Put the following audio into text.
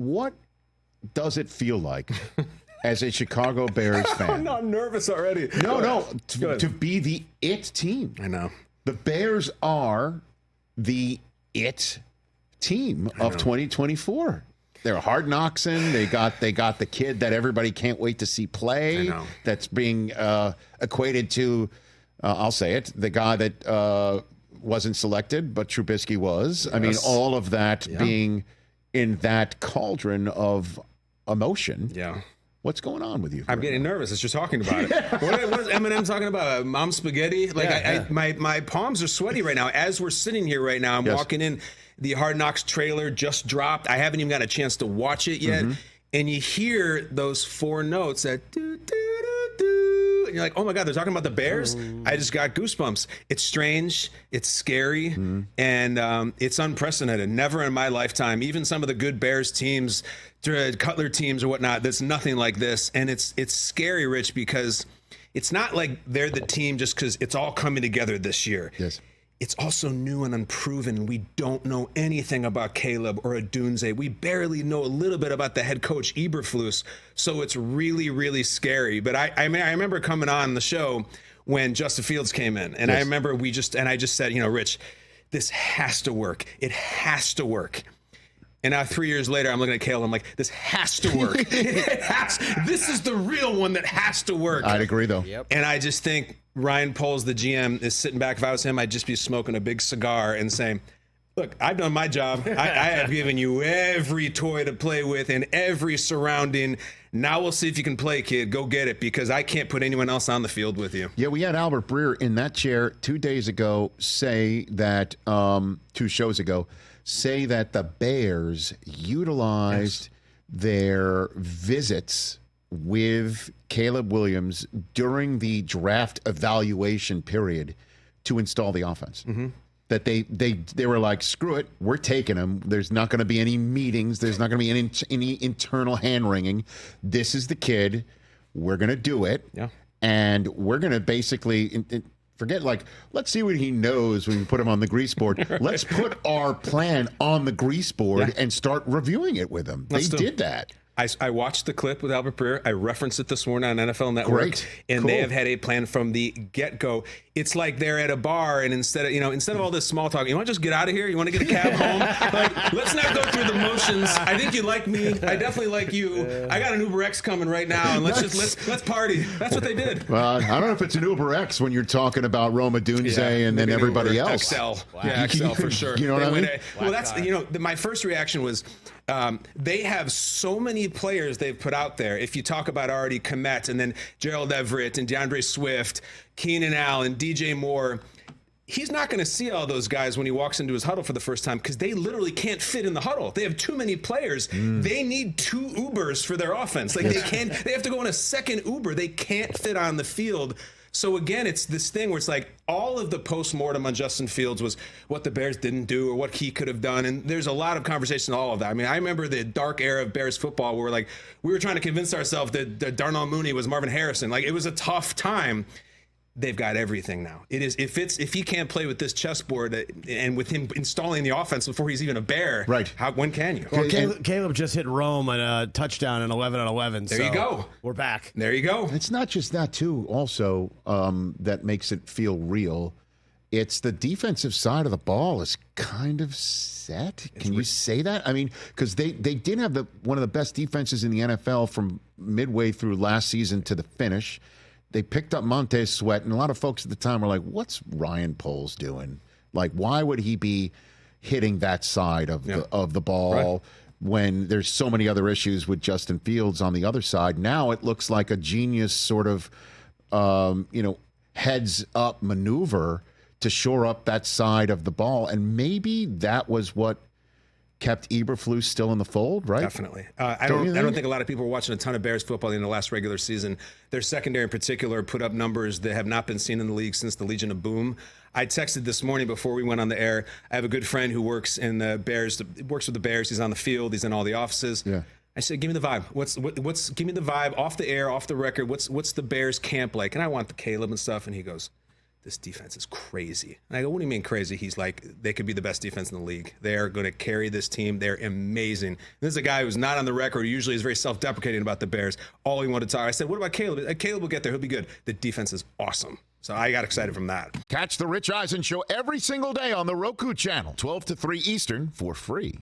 what does it feel like as a Chicago Bears fan? I'm not nervous already. No, to be the it team. I know. The Bears are the it team of 2024. They're hard knocksing. They got the kid that everybody can't wait to see play. I know. That's being equated to, I'll say it, the guy that wasn't selected, but Trubisky was. Yes. I mean, all of that being in that cauldron of emotion. Yeah. What's going on with you? I'm getting nervous as you're talking about it. What is Eminem talking about? Mom spaghetti? Like my palms are sweaty right now. As we're sitting here right now, I'm walking in. The Hard Knocks trailer just dropped. I haven't even got a chance to watch it yet. Mm-hmm. And you hear those 4 notes that do, do, do, do. And you're like, oh my God, they're talking about the Bears? I just got goosebumps. It's strange. It's scary. Mm-hmm. And it's unprecedented. Never in my lifetime, even some of the good Bears teams, Cutler teams or whatnot, there's nothing like this. And it's scary, Rich, because it's not like they're the team just because it's all coming together this year. Yes. It's also new and unproven. We don't know anything about Caleb or Odunze. We barely know a little bit about the head coach, Eberflus. So it's really, really scary. But I remember coming on the show when Justin Fields came in. And I remember I just said, Rich, this has to work. It has to work. And now 3 years later, I'm looking at Caleb. I'm like, this has to work. This is the real one that has to work. I'd agree, though. Yep. And I just think Ryan Poles, the GM, is sitting back. If I was him, I'd just be smoking a big cigar and saying, look, I've done my job. I have given you every toy to play with and every surrounding. Now we'll see if you can play, kid. Go get it, because I can't put anyone else on the field with you. Yeah, we had Albert Breer in that chair 2 days ago say that, 2 shows ago, say that the Bears utilized their visits with Caleb Williams during the draft evaluation period to install the offense. Mm-hmm. That they were like, screw it, we're taking him. There's not going to be any meetings. There's not going to be any internal hand-wringing. This is the kid. We're going to do it. Yeah. And we're going to basically... forget, let's see what he knows when we put him on the grease board. Right. Let's put our plan on the grease board and start reviewing it with him. They did that. I watched the clip with Albert Breer. I referenced it this morning on NFL Network. Great. And they have had a plan from the get-go. It's like they're at a bar, and instead of all this small talk, you want to just get out of here? You want to get a cab home? Let's not go through the motions. I think you like me. I definitely like you. I got an Uber X coming right now, and let's party. That's what they did. Well, I don't know if it's an Uber X when you're talking about Rome Odunze and then everybody Uber else. XL. Wow. Yeah, XL for sure. You know what I mean? Well, that's my first reaction was they have so many players they've put out there. If you talk about already Kmet and then Gerald Everett and DeAndre Swift, Keenan Allen, DJ Moore, he's not going to see all those guys when he walks into his huddle for the first time because they literally can't fit in the huddle. They have too many players. They need 2 Ubers for their offense. They have to go in a second Uber. They can't fit on the field. So again, it's this thing where it's like all of the postmortem on Justin Fields was what the Bears didn't do or what he could have done. And there's a lot of conversation on all of that. I mean, I remember the dark era of Bears football where we were trying to convince ourselves that Darnell Mooney was Marvin Harrison. It was a tough time. They've got everything now. It is if he can't play with this chessboard and with him installing the offense before he's even a Bear, right? When can you? Well, Caleb just hit Rome on a touchdown in 11-on-11. There you go. We're back. There you go. It's not just that too. Also, that makes it feel real. It's the defensive side of the ball is kind of set. Can you say that? I mean, because they did have one of the best defenses in the NFL from midway through last season to the finish. They picked up Montez Sweat, and a lot of folks at the time were like, what's Ryan Poles doing? Why would he be hitting that side of the ball when there's so many other issues with Justin Fields on the other side? Now it looks like a genius sort of, heads-up maneuver to shore up that side of the ball. And maybe that was what kept Eberflus still in the fold, right? Definitely. I don't think a lot of people were watching a ton of Bears football in the last regular season. Their secondary in particular put up numbers that have not been seen in the league since the Legion of Boom. I texted this morning before we went on the air. I have a good friend who works in the Bears, works with the Bears. He's on the field. He's in all the offices. Yeah. I said, give me the vibe. Give me the vibe off the air, off the record. What's the Bears camp like? And I want the Caleb and stuff. And he goes, this defense is crazy. And I go, what do you mean crazy? He's like, they could be the best defense in the league. They're going to carry this team. They're amazing. And this is a guy who's not on the record. He usually is very self-deprecating about the Bears. All he wanted to talk. I said, what about Caleb? Caleb will get there. He'll be good. The defense is awesome. So I got excited from that. Catch the Rich Eisen Show every single day on the Roku channel, 12 to 3 Eastern, for free.